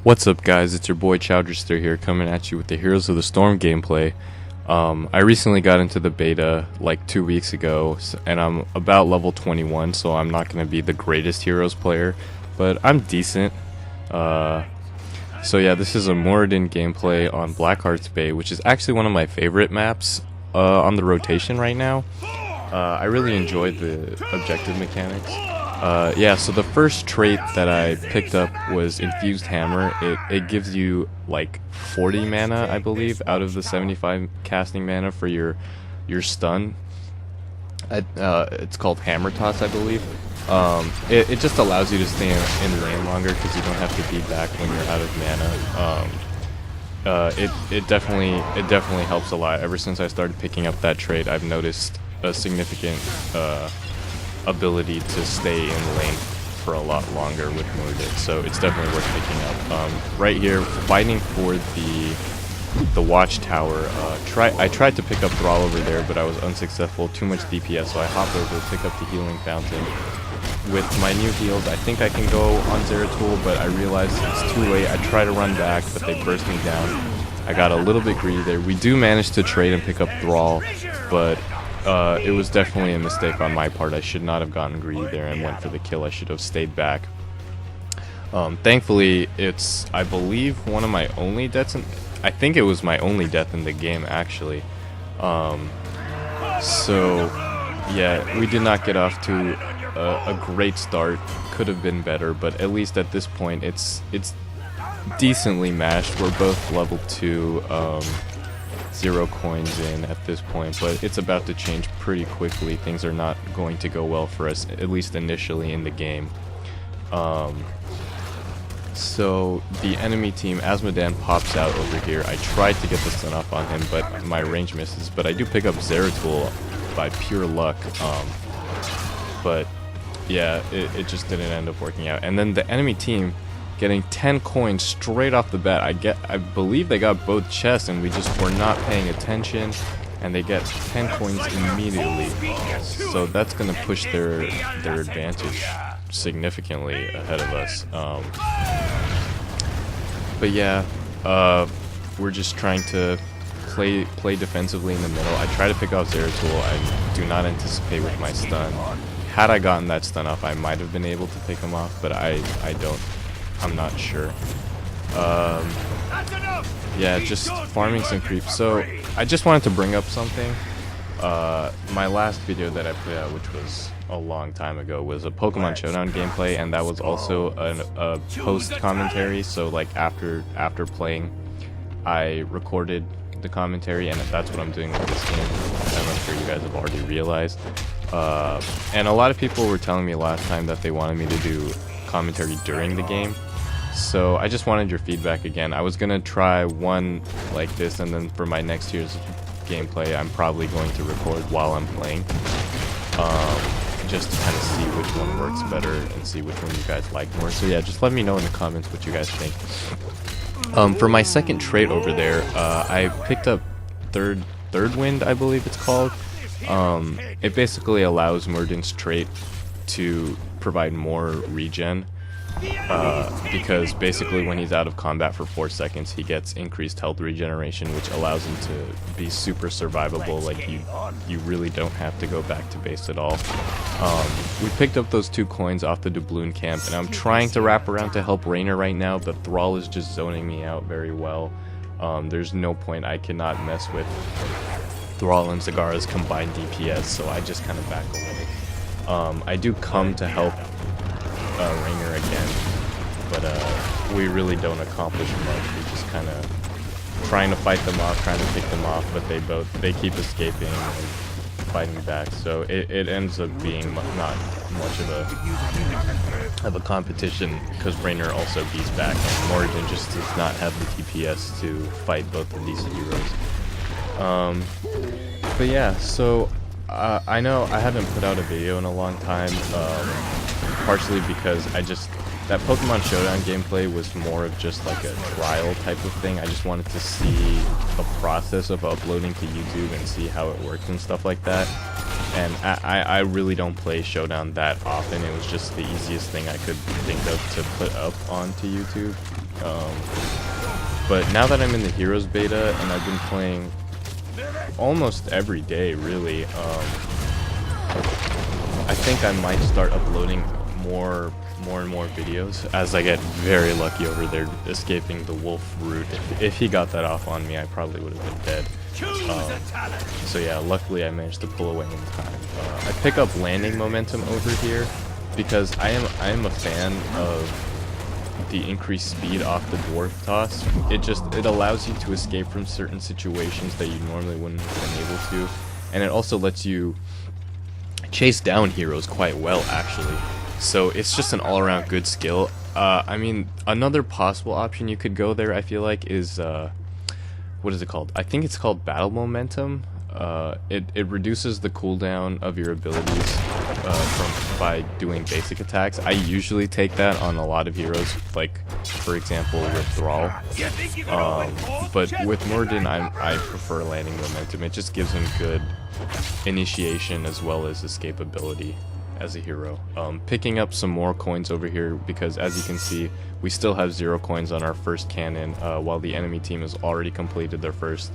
What's up, guys? It's your boy Chowdrister here, coming at you with the Heroes of the Storm gameplay. I recently got into the beta like 2 weeks ago, and I'm about level 21, so I'm not going to be the greatest Heroes player, but I'm decent. So yeah, this is a Muradin gameplay on Blackheart's Bay, which is actually one of my favorite maps on the rotation right now. I really enjoyed the objective mechanics. Yeah, so the first trait that I picked up was Infused Hammer. It gives you like 40 mana, I believe, out of the 75 casting mana for your stun. It's called Hammer Toss, I believe. It just allows you to stay in lane longer because you don't have to be back when you're out of mana. It definitely helps a lot. Ever since I started picking up that trait, I've noticed a significant ability to stay in lane for a lot longer with Muradin, so it's definitely worth picking up. Right here, fighting for the watchtower. I tried to pick up Thrall over there, but I was unsuccessful. Too much DPS, so I hopped over to pick up the healing fountain. With my new heals, I think I can go on Zeratul, but I realized it's too late. I try to run back, but they burst me down. I got a little bit greedy there. We do manage to trade and pick up Thrall, but it was definitely a mistake on my part. I should not have gotten greedy there and went for the kill. I should have stayed back. Thankfully, it's, I believe, one of my only deaths. I think it was my only death in the game, actually. So, yeah, we did not get off to a great start. Could have been better, but at least at this point, it's decently matched. We're both level 2. 0 coins in at this point, but it's about to change pretty quickly. Things are not going to go well for us, at least initially in the game. So the enemy team, Muradin pops out over here. I tried to get the stun off on him, but my range misses. But I do pick up Zeratul by pure luck. But yeah, it just didn't end up working out. And then the enemy team getting 10 coins straight off the bat. I believe they got both chests, and we just were not paying attention, and they get 10 coins immediately. So that's gonna push their advantage significantly ahead of us. But yeah, we're just trying to play defensively in the middle. I try to pick off Zeratul. I do not anticipate with my stun. Had I gotten that stun off, I might have been able to pick him off, but I don't. I'm not sure. Yeah, just farming some creeps. So I just wanted to bring up something. My last video that I put out, which was a long time ago, was a Pokemon Showdown gameplay, and that was also a post commentary. So like after playing, I recorded the commentary, and that's what I'm doing with this game, and I'm sure you guys have already realized. And a lot of people were telling me last time that they wanted me to do commentary during the game, so I just wanted your feedback again. I was gonna try one like this, and then for my next year's gameplay, I'm probably going to record while I'm playing, just to kind of see which one works better and see which one you guys like more. So yeah, just let me know in the comments what you guys think. For my second trait over there, I picked up third wind, I believe it's called. It basically allows Muradin's trait to provide more regen, because basically when he's out of combat for 4 seconds, he gets increased health regeneration, which allows him to be super survivable. Like you really don't have to go back to base at all. We picked up those 2 coins off the doubloon camp, and I'm trying to wrap around to help Rainer right now, but Thrall is just zoning me out very well. There's no point. I cannot mess with Thrall and Zagara's combined DPS, so I just kind of back away. I do come to help Rainer again, but we really don't accomplish much. We just kind of trying to fight them off, trying to pick them off, but they keep escaping and fighting back. So it ends up being not much of a competition, because Rainer also beats back, and Muradin just does not have the DPS to fight both of these heroes. But yeah, so I know I haven't put out a video in a long time, partially because that Pokemon Showdown gameplay was more of just like a trial type of thing. I just wanted to see the process of uploading to YouTube and see how it works and stuff like that. and I really don't play Showdown that often. It was just the easiest thing I could think of to put up onto YouTube. But now that I'm in the Heroes beta, and I've been playing almost every day, really, I think I might start uploading more and more videos as I get very lucky over there escaping the wolf route. If he got that off on me, I probably would have been dead. So yeah, luckily I managed to pull away in time. I pick up landing momentum over here because I am a fan of the increased speed off the dwarf toss. It allows you to escape from certain situations that you normally wouldn't have been able to, and it also lets you chase down heroes quite well, actually. So it's just an all-around good skill. I mean, another possible option you could go there, I feel like, is what is it called? I think it's called battle momentum. It reduces the cooldown of your abilities by doing basic attacks. I usually take that on a lot of heroes, like for example with Thrall. But with Muradin, I prefer landing momentum. It just gives him good initiation as well as escapability as a hero. Picking up some more coins over here because, as you can see, we still have 0 coins on our first cannon while the enemy team has already completed their first.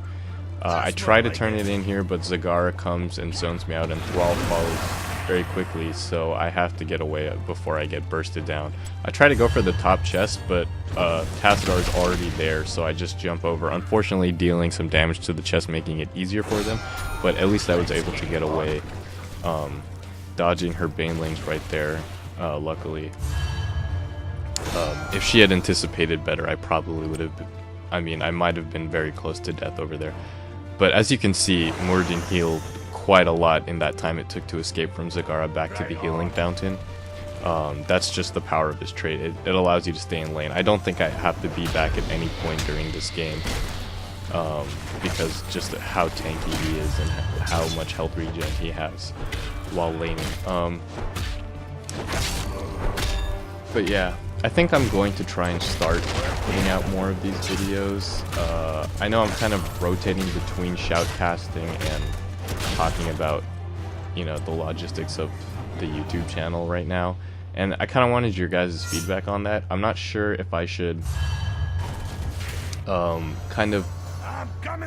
I try to turn it in here, but Zagara comes and zones me out, and Thrall follows very quickly, so I have to get away before I get bursted down. I try to go for the top chest, but Tassadar is already there, so I just jump over, unfortunately dealing some damage to the chest, making it easier for them, but at least I was able to get away, dodging her banelings right there, luckily. If she had anticipated better, I probably would have, I might have been very close to death over there. But as you can see, Muradin healed quite a lot in that time it took to escape from Zagara back to the healing fountain. That's just the power of his trait. It allows you to stay in lane. I don't think I have to be back at any point during this game, because just how tanky he is and how much health regen he has while laning. But yeah, I think I'm going to try and start putting out more of these videos. I know I'm kind of rotating between shoutcasting and talking about, you know, the logistics of the YouTube channel right now, and I kind of wanted your guys' feedback on that. I'm not sure if I should kind of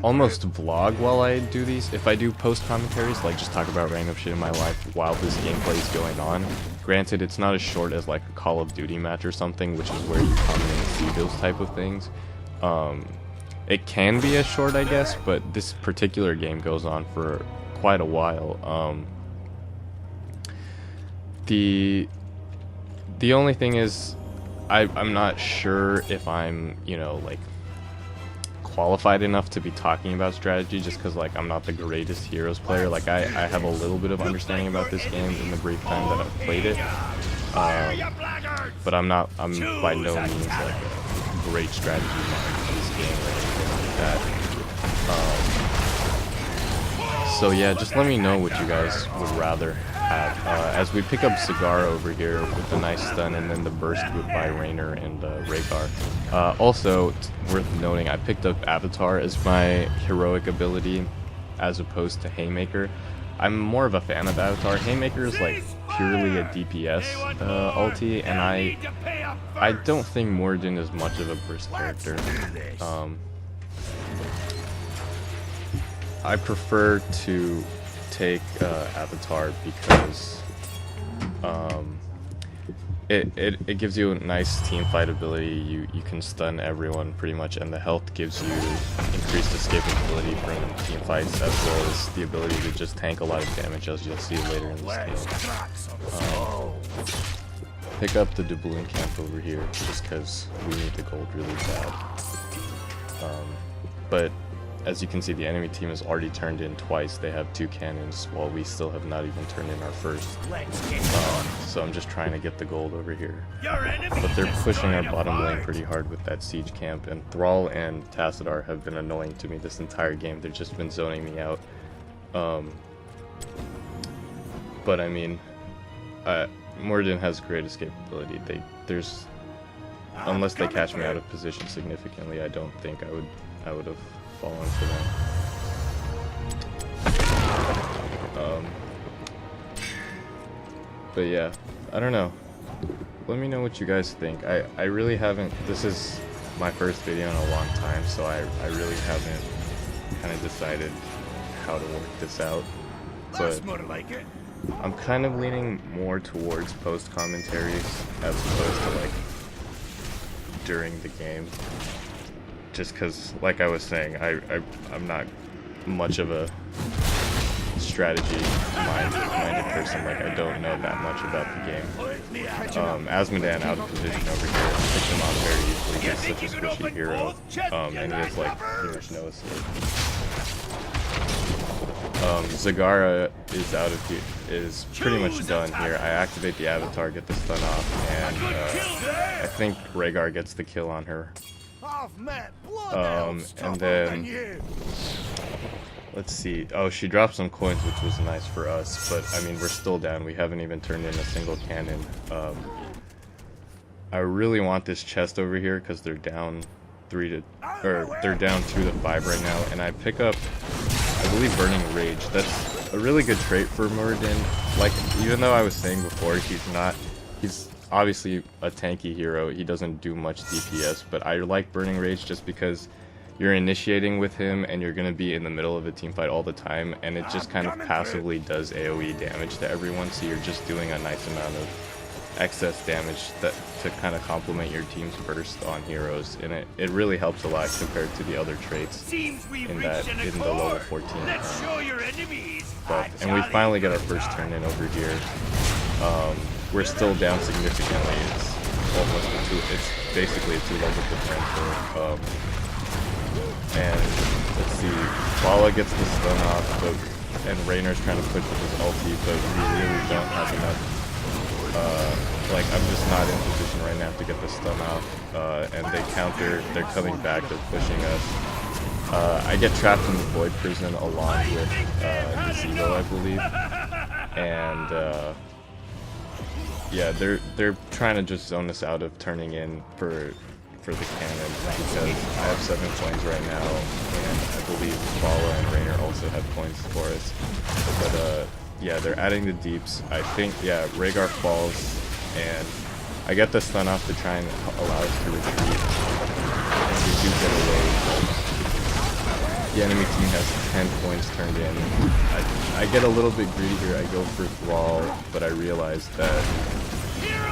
almost vlog while I do these. If I do post commentaries, like just talk about random shit in my life while this gameplay is going on. Granted, it's not as short as like a Call of Duty match or something, which is where you come in and see those type of things. It can be as short, I guess, but this particular game goes on for quite a while. The only thing is, I'm not sure if I'm, you know, like, qualified enough to be talking about strategy, just because, like, I'm not the greatest Heroes player. Like, I have a little bit of understanding about this game in the brief time that I've played it, but I'm by no means like a great strategy mind for this game or anything like that. So yeah, just let me know what you guys would rather have. As we pick up Zagara over here with a nice stun, and then the burst by Raynor and Rhaegar. Also, worth noting, I picked up Avatar as my heroic ability as opposed to Haymaker. I'm more of a fan of Avatar. Haymaker is like purely a DPS ulti, and I don't think Muradin is much of a burst character. I prefer to take Avatar because it gives you a nice team fight ability. You can stun everyone pretty much, and the health gives you increased escapability from team fights, as well as the ability to just tank a lot of damage, as you'll see later in this game. Pick up the doubloon camp over here just because we need the gold really bad. But as you can see, the enemy team has already turned in twice. They have 2 cannons, while we still have not even turned in our first. So I'm just trying to get the gold over here. But they're pushing our bottom lane pretty hard with that siege camp, and Thrall and Tassadar have been annoying to me this entire game. They've just been zoning me out. But I mean, Muradin has great escapability. Unless they catch me out of position significantly, I don't think I would have fallen for them. But yeah, I don't know. Let me know what you guys think. I really haven't, this is my first video in a long time, so I really haven't kind of decided how to work this out. But I'm kind of leaning more towards post commentaries as opposed to like during the game. Just because, like I was saying, I'm not much of a strategy-minded person. Like, I don't know that much about the game. Asmodan out of position over here. Picked him off very easily. He's such a squishy hero. And he has, like, pretty much no escape. Zagara is out of here, is pretty much done here. I activate the avatar, get the stun off, and I think Rhaegar gets the kill on her. And then let's see. Oh, she dropped some coins, which was nice for us. But I mean, we're still down. We haven't even turned in a single cannon. I really want this chest over here because they're down 2 to 5 right now. And I pick up, I believe, Burning Rage. That's a really good trait for Muradin. Like, even though I was saying before, he's obviously a tanky hero. He doesn't do much DPS, but I like Burning Rage just because you're initiating with him and you're going to be in the middle of a team fight all the time, and it just kind of passively does AoE damage to everyone, so you're just doing a nice amount of excess damage to kind of complement your team's burst on heroes, and it really helps a lot compared to the other traits in the level 14 and we finally get our first turn in over here. We're still down significantly. It's almost it's basically a 2-level differential. And let's see, Bala gets the stun off, and Raynor's trying to push with his ulti, but we really don't have enough. Like, I'm just not in position right now to get the stun off. And they counter, they're coming back, they're pushing us. I get trapped in the Void Prison along with Zebo, I believe. And yeah, they're trying to just zone us out of turning in for the cannon, because I have 7 coins right now, and I believe Bala and Raynor also have coins for us. But yeah, they're adding the deeps. I think, yeah, Rhaegar falls, and I get the stun off to try and allow us to retreat. And we do get away. The enemy team has 10 points turned in. I get a little bit greedy here. I go for Thrall, but I realize that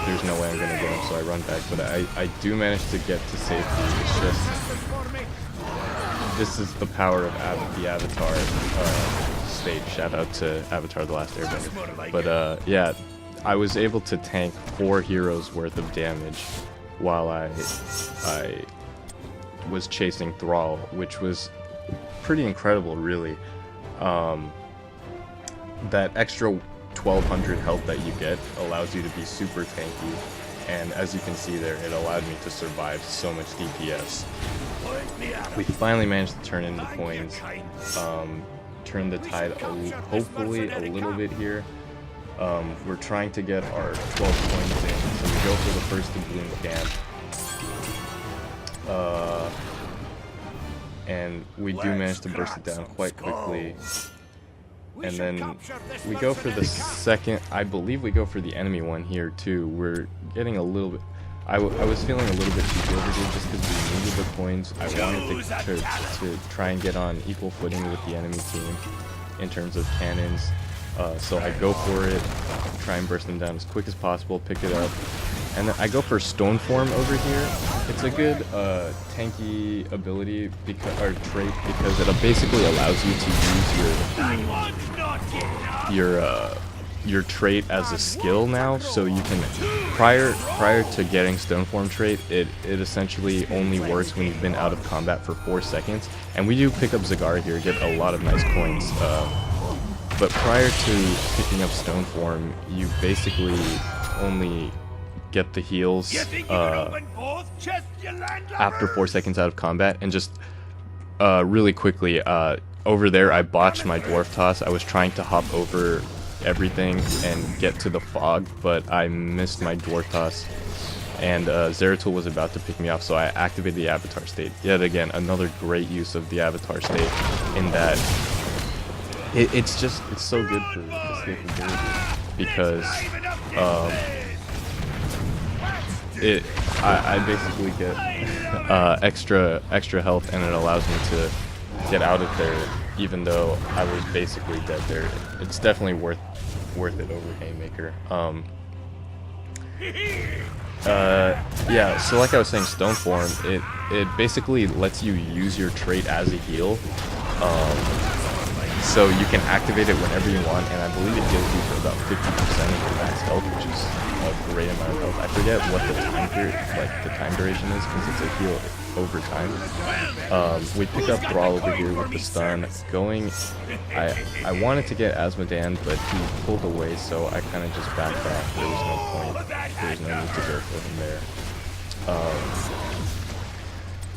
there's no way I'm gonna get him, so I run back. But I do manage to get to safety. It's just, this is the power of the Avatar state. Shout out to Avatar: The Last Airbender. But yeah, I was able to tank 4 heroes worth of damage while I was chasing Thrall, which was pretty incredible, really. That extra 1200 health that you get allows you to be super tanky, and as you can see there, it allowed me to survive so much DPS. We finally managed to turn in the coins, turn the tide hopefully a little bit here. We're trying to get our 12 coins in, so we go for the first Bloom camp. And we do manage to burst it down quite quickly. And then we go for the second, I believe we go for the enemy one here too. We're getting a little bit, I was feeling a little bit cheeky over here just because we needed the coins. I wanted to try and get on equal footing with the enemy team in terms of cannons. So I go for it, try and burst them down as quick as possible, pick it up. And then I go for Stone Form over here. It's a good tanky ability or trait because it basically allows you to use your trait as a skill now. So you can prior to getting Stone Form trait, it essentially only works when you've been out of combat for 4 seconds. And we do pick up Zagara here, get a lot of nice coins. But prior to picking up Stone Form, you basically only get the heals after 4 seconds out of combat. And just really quickly, over there I botched my Dwarf Toss. I was trying to hop over everything and get to the fog, but I missed my Dwarf Toss, and Zeratul was about to pick me off, so I activated the Avatar state. Yet again, another great use of the Avatar state, in that it's so good for escapability, because I basically get extra health, and it allows me to get out of there, even though I was basically dead there. It's definitely worth it over Haymaker. Yeah, so like I was saying, Stone Form, it basically lets you use your trait as a heal. So you can activate it whenever you want, and I believe it heals you for about 50% of your max health, which is a great amount of health. I forget what the time period, like the time duration is, because it's a heal over time. We pick up Thrall over here with the stun. I wanted to get Asmodan, but he pulled away, so I kind of just backed off. There was no point. There was no need to go for him there.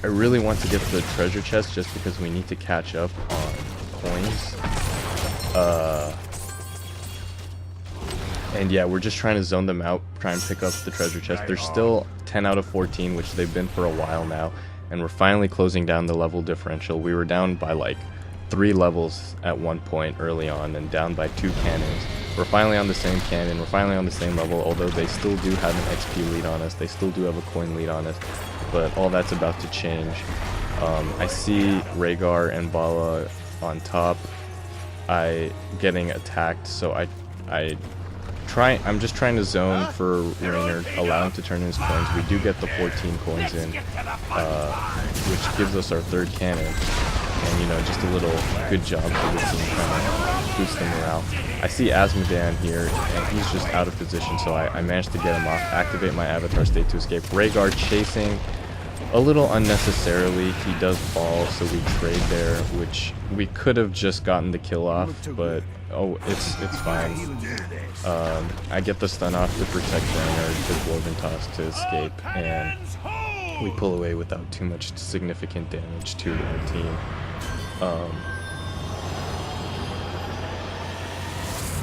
I really want to get the treasure chest just because we need to catch up on coins. And yeah, we're just trying to zone them out, try and pick up the treasure chest. They're still 10 out of 14, which they've been for a while now, and we're finally closing down the level differential. We were down by like 3 levels at one point early on, and down by 2 cannons. We're finally on the same cannon, we're finally on the same level, although they still do have an XP lead on us, they still do have a coin lead on us, but all that's about to change. I see Rhaegar and Bala on top. Getting attacked, so I'm just trying to zone for Raynor, allow him to turn in his coins. We do get the 14 coins in, which gives us our 3rd cannon. And, you know, just a little good job for the team trying to boost the morale. I see Asmodan here, and he's just out of position, so I managed to get him off, activate my Avatar State to escape. Rhaegar chasing a little unnecessarily. He does fall, so we trade there, which we could have just gotten the kill off, but oh, it's fine. I get the stun off to protect Raynor, the Dwarven Toss to escape, and we pull away without too much significant damage to our team.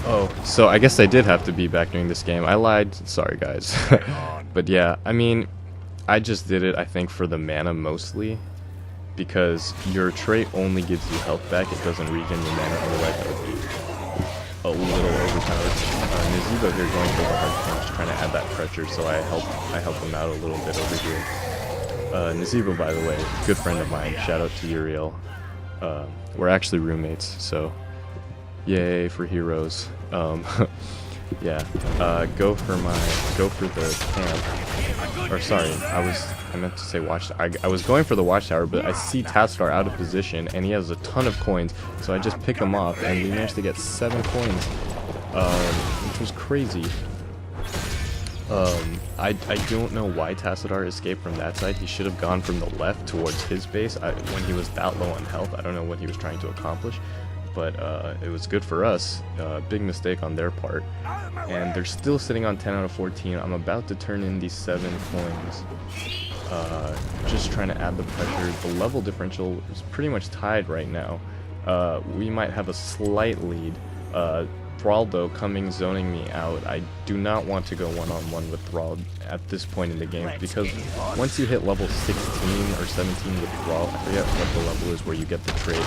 Oh, so I guess I did have to be back during this game. I lied. Sorry, guys. But yeah, I mean, I just did it, I think, for the mana mostly, because your trait only gives you health back. It doesn't regen your mana, otherwise that would be a little overpowered. Nazeebo here going for the hard punch, trying to add that pressure, so I help him out a little bit over here. Nazeebo, by the way, good friend of mine. Shout out to Uriel. We're actually roommates, so yay for heroes. Yeah, go for the camp. Or sorry, I meant to say watchtower. I was going for the watchtower, but I see Tassadar out of position, and he has a ton of coins, so I just pick him off, and we managed to get 7 coins, which was crazy. I don't know why Tassadar escaped from that side. He should have gone from the left towards his base. When he was that low on health, I don't know what he was trying to accomplish. But it was good for us. Big mistake on their part. And they're still sitting on 10 out of 14. I'm about to turn in these 7 coins. Just trying to add the pressure. The level differential is pretty much tied right now. We might have a slight lead. Thrall, though, zoning me out. I do not want to go one-on-one with Thrall at this point in the game, because once you hit level 16 or 17 with Thrall, I forget what the level is where you get the trait,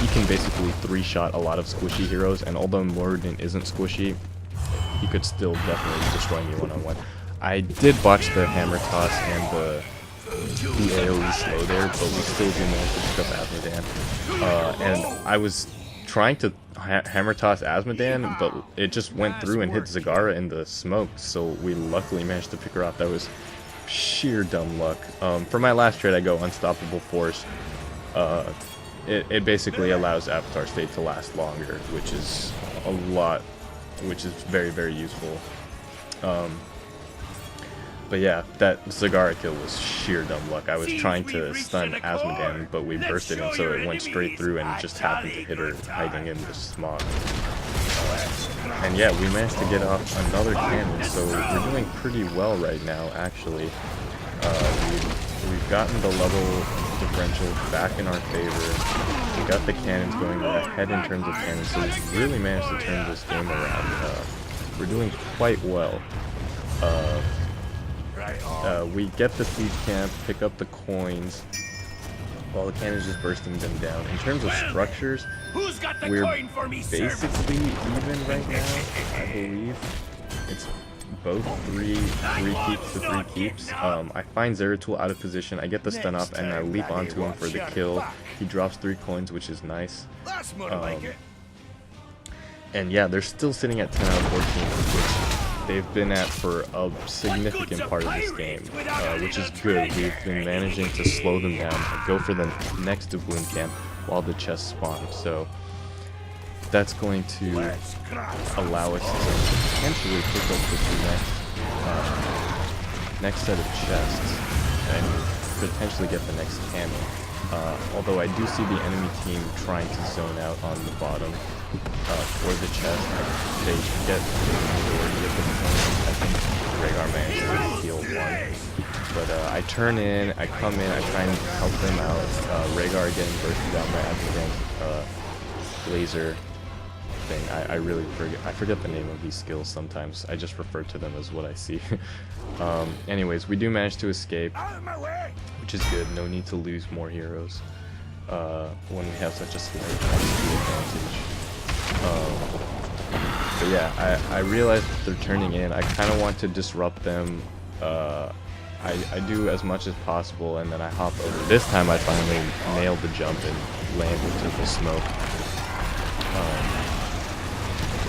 he can basically 3-shot a lot of squishy heroes, and although Muradin isn't squishy, he could still definitely destroy me one-on-one. I did botch the hammer toss and the AoE slow there, but we still do manage to pick up Asmodan. And I was trying to hammer toss Asmodan, but it just went through and hit Zagara in the smoke, so we luckily managed to pick her off. That was sheer dumb luck. For my last trade, I go Unstoppable Force. It basically allows Avatar State to last longer, which is very, very useful. But yeah, that Zagara kill was sheer dumb luck. I was trying to stun Asmodan, but we bursted him, so it went straight through and just happened to hit her hiding in the smog. And yeah, we managed to get off another cannon, so we're doing pretty well right now, actually. We've gotten the level differential back in our favor. We got the cannons going, we're ahead in terms of cannons, so we've really managed to turn this game around. We're doing quite well. We get the siege camp, pick up the coins, while the cannon's just bursting them down. In terms of structures, we're basically even right now, I believe. It's both three keeps to 3 keeps. I find Zeratul out of position. I get the stun off and I leap onto him for the kill. He drops 3 coins, which is nice. And yeah, they're still sitting at 10 out of 14, which they've been at for a significant part of this game, which is good. We've been managing to slow them down and go for the next doubloon camp while the chests spawn. So that's going to allow us to potentially pick up the next set of chests and potentially get the next cannon. Although I do see the enemy team trying to zone out on the bottom for the chest. They get the majority of the points. I think Rhaegar managed to heal 1. But I turn in, I come in, I try and help them out. Rhaegar getting bursted out by Adjutant laser thing. I forget the name of these skills sometimes. I just refer to them as what I see. Anyways, we do manage to escape, which is good. No need to lose more heroes when we have such a slight advantage. But yeah, I realize that they're turning in. I kind of want to disrupt them. I do as much as possible, and then I hop over. This time I finally nailed the jump and land into the smoke.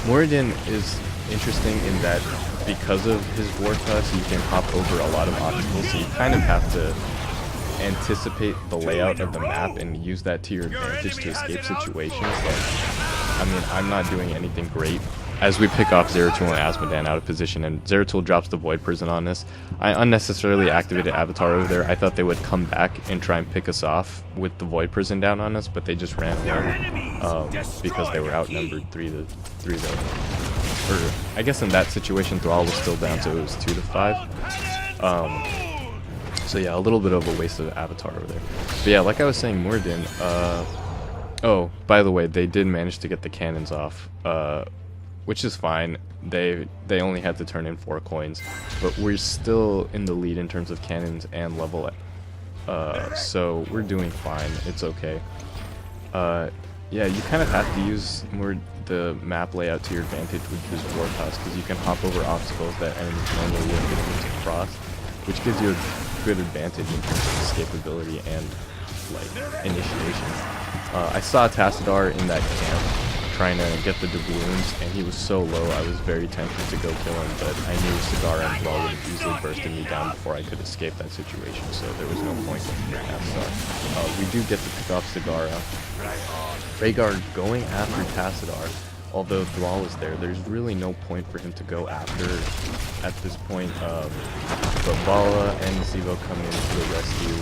Muradin is interesting in that because of his war cuts, you can hop over a lot of obstacles, so you kind of have to anticipate the layout of the map and use that to your advantage to escape situations. Like, I mean, I'm not doing anything great. As we pick off Zeratul and Azmodan out of position, and Zeratul drops the Void Prison on us, I unnecessarily activated Avatar over there. I thought they would come back and try and pick us off with the Void Prison down on us, but they just ran away because they were outnumbered 3 to 3 though. Or I guess in that situation, Thrall was still down, so it was 2 to 5. So yeah, a little bit of a waste of Avatar over there. But yeah, like I was saying, Muradin. Oh, by the way, they did manage to get the cannons off. Which is fine. They only had to turn in 4 coins, but we're still in the lead in terms of cannons and level, so we're doing fine. It's okay. Yeah, you kind of have to use more the map layout to your advantage with this Warpass, because you can hop over obstacles that enemies normally wouldn't be able to cross, which gives you a good advantage in terms of escapability and like initiation. I saw Tassadar in that camp trying to get the doubloons, and he was so low I was very tempted to go kill him, but I knew Sagara and Thrall would have easily bursted me down before I could escape that situation, so there was no point in Tassadar. We do get to pick off Sagara. Rhaegar going after Tassadar, although Thrall is there, there's really no point for him to go after at this point. But Vala and Zivo come in to the rescue.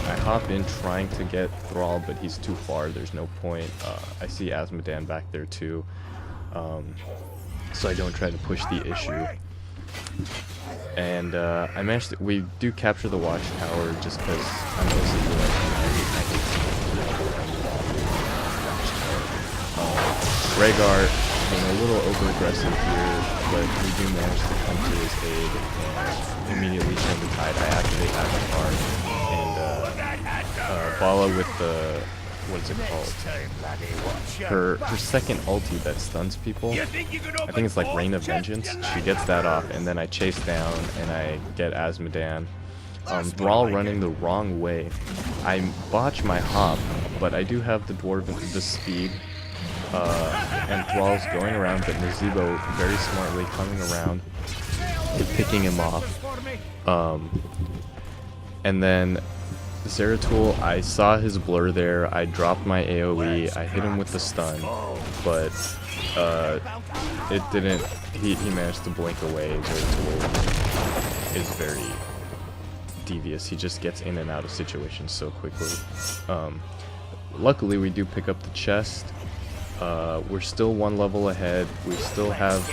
I hop in trying to get Thrall, but he's too far, there's no point. I see Azmodan back there too, so I don't try to push the issue. And I managed to, we do capture the watchtower just because I'm basically like, Rhaegar being a little over-aggressive here, but we do manage to come to his aid and immediately turn the tide. I activate Avatar, and Vala with the, what is it called? Her second ulti that stuns people. I think it's like Rain of Vengeance. She gets that off, and then I chase down and I get Azmodan. Thrall running the wrong way. I botch my hop, but I do have the Dwarven, the speed. And Thrall's going around, but Nazeebo very smartly coming around and picking him off. And then Zeratul, I saw his blur there, I dropped my AoE, I hit him with the stun, but it didn't, he managed to blink away. Zeratul is very devious, he just gets in and out of situations so quickly. Luckily we do pick up the chest. We're still 1 level ahead. We still have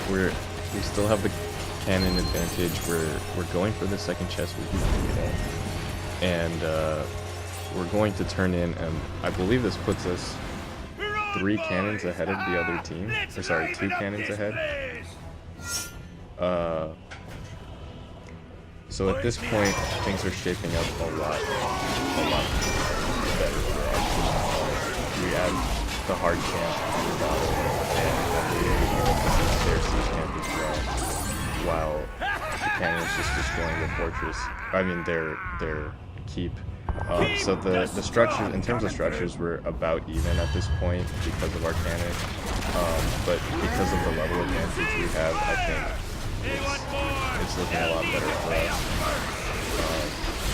the cannon advantage. We're going for the second chest with people, and we're going to turn in. And I believe this puts us 3 cannons ahead of the other team. Or sorry, 2 cannons ahead. So at this point, things are shaping up a lot better for us. We have the hard camp on the battle, and they were able to see their siege camp as well, while the cannons just destroying the fortress. I mean, their keep. So the structures, in terms of structures, were about even at this point because of our cannon, but because of the level advantage we have, I think it's looking a lot better for us.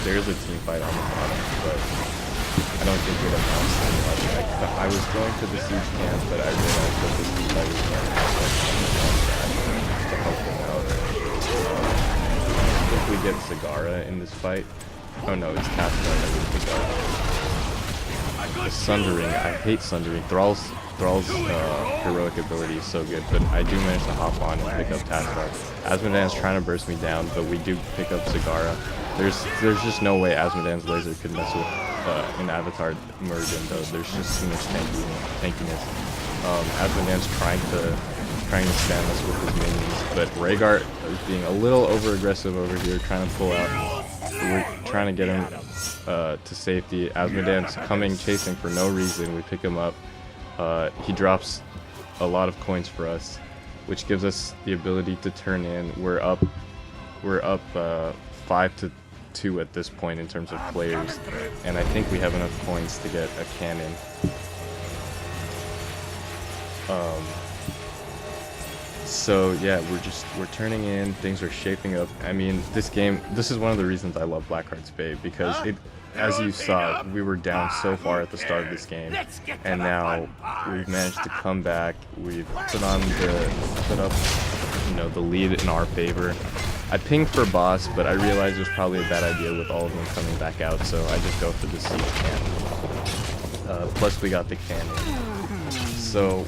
There's a team fight on the bottom, but I don't think it amounts to much. I was going to the siege camp, but I realized that this team fight was going to have to help them out. I think we get Zagara in this fight. Oh no, it's Taskar that we pick up. The Sundering, I hate Sundering. Thrall's heroic ability is so good, but I do manage to hop on and pick up Taskar. Asmodan's trying to burst me down, but we do pick up Zagara. There's just no way Asmodan's laser could mess with an Avatar Muradin though. There's just too much tankiness. Asmodan's trying to spam us with his minions, but Rhaegar is being a little over aggressive over here, trying to pull out. We're trying to get him to safety. Asmodan's coming, chasing for no reason. We pick him up. He drops a lot of coins for us, which gives us the ability to turn in. We're up 5-2 at this point in terms of players, and I think we have enough coins to get a cannon. So yeah, we're turning in, things are shaping up. I mean, this is one of the reasons I love Blackheart's Bay, because as you saw, we were down so far at the start of this game, and now we've managed to come back. We've put up, the lead in our favor. I pinged for boss, but I realized it was probably a bad idea with all of them coming back out, so I just go for the siege camp. Plus we got the cannon. So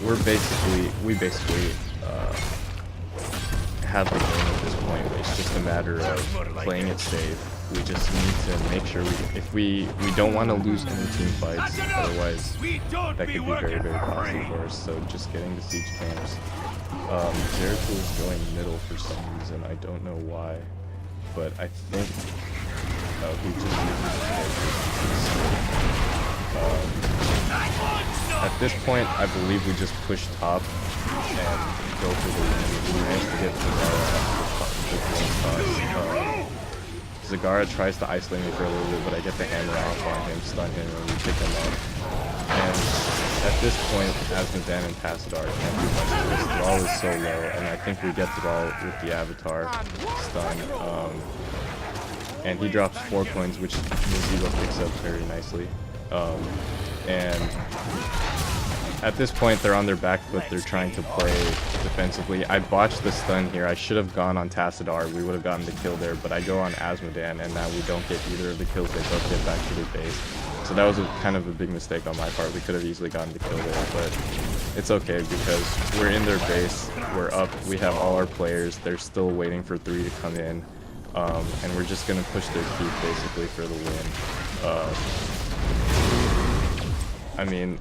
we basically have the game at this point. It's just a matter of playing it safe. We just need to make sure we don't want to lose any team fights, otherwise that could be very, very costly for us. So just getting the siege camps. Jericho is going middle for some reason. I don't know why, but I think he just at this point, I believe we just push top and go for the win. We managed to get Zagara. Zagara tries to isolate me for a little bit, but I get the hammer off on him, stun him, and we pick him up. And at this point, Asmodan and Tassadar can't do much because Thrall is so low, and I think we get Thrall with the Avatar stun. And he drops 4 coins, which Muziba picks up very nicely. And at this point, they're on their back foot. They're trying to play defensively. I botched the stun here. I should have gone on Tassadar. We would have gotten the kill there, but I go on Asmodan, and now we don't get either of the kills. They both get back to their base. So that was kind of a big mistake on my part. We could have easily gotten the kill there, but it's okay because we're in their base. We're up. We have all our players. They're still waiting for 3 to come in, and we're just gonna push their keep basically for the win. I mean,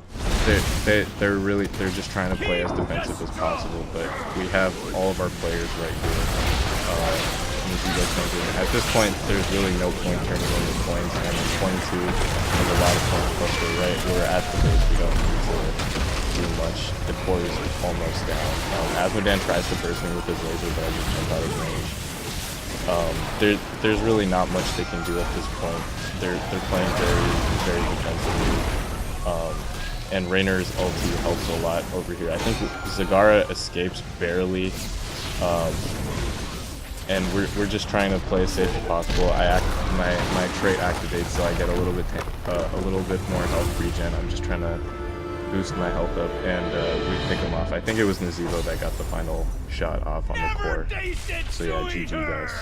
they're just trying to play as defensive as possible, but we have all of our players right here. At this point, there's really no point turning in the coins, and it's 22. There's a lot of points, plus we're at the base. We don't need to do much. The core is almost down. Asmodan tries to burst me with his laser, but I just jump out of range. There's really not much they can do at this point. They're playing very, very defensively. And Rainer's ulti helps a lot over here. I think Zagara escapes barely, and we're just trying to play as safe as possible. My trait activates, so I get a little bit more health regen. I'm just trying to boost my health up, and we pick him off. I think it was Nazeebo that got the final shot off on the core. So yeah, GG guys.